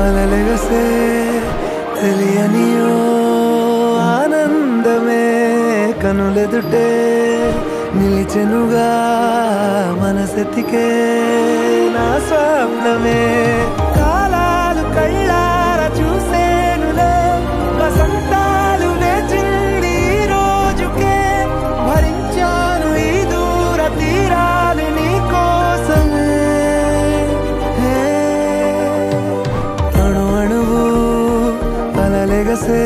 అలలెగసే తెలియనియో ఆనందమే కనులెదుటే నిలిచెనుగా మనసెతికే నా స్వప్నమే కాలాలు కళ్ళార చూసేనులే వసంతాలు వేచింది ఈ రోజుకే భరించాను ఈ దూర తీరాలు నీ కోసమే అణు అణువు అలలెగసే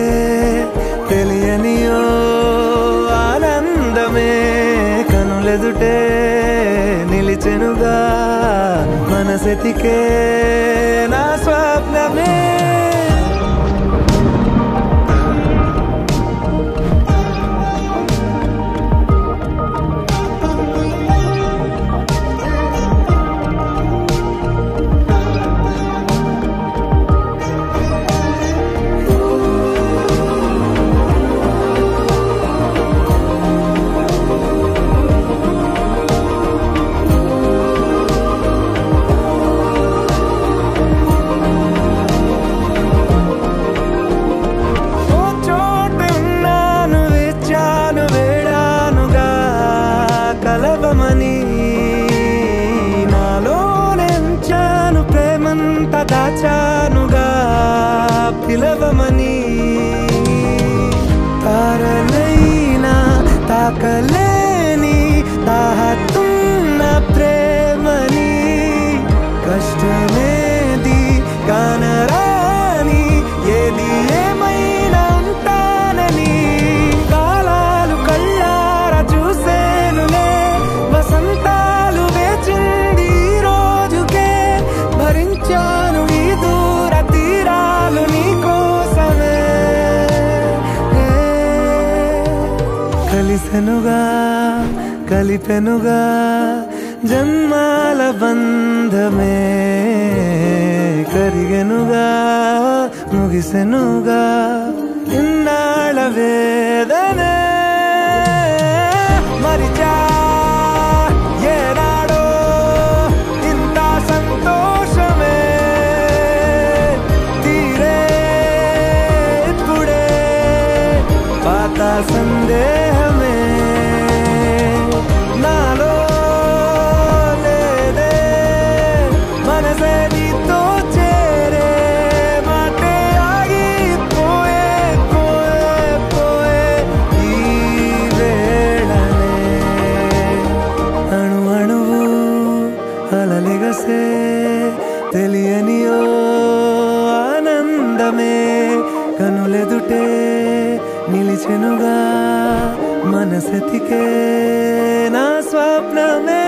తెలియనియో ఆనందమే కనులెదుటే నిలిచెనుగా మనసెతికే నా స్వప్నమే నాలోనెంచాను ప్రేమంత దాచానుగా పిలవమని తారలైనా తాకలేని తాహతున్న ప్రేమని కష్టమేది కానరాని ఏది ఏమైనా ఉంటానని కాలాలు కళ్ళార చూసేనులే వసంతాలు వేచింది ఈ రోజుకే భరించాను ఈ దూర తీరాలు నీ కోసమే కలిసెనుగా కలిపెనుగా జన్మాల బంధమే కరిగెనుగా ముగిసెనుగా ఇన్నాళ్ళ వేదనే మరిచా ఏనాడో ఇంత సంతోషమే తీరే ఇప్పుడే పాత సందేహమే నాలో లేదే మనసే నీతో చేరే మాటే ఆగిపోయే పోయే పోయే ఈ వేళనే అణు అణువు అలలెగసే తెలియనియో ఆనందమే కనులెదుటే నిలిచెనుగా మనసెతికే నా స్వప్నమే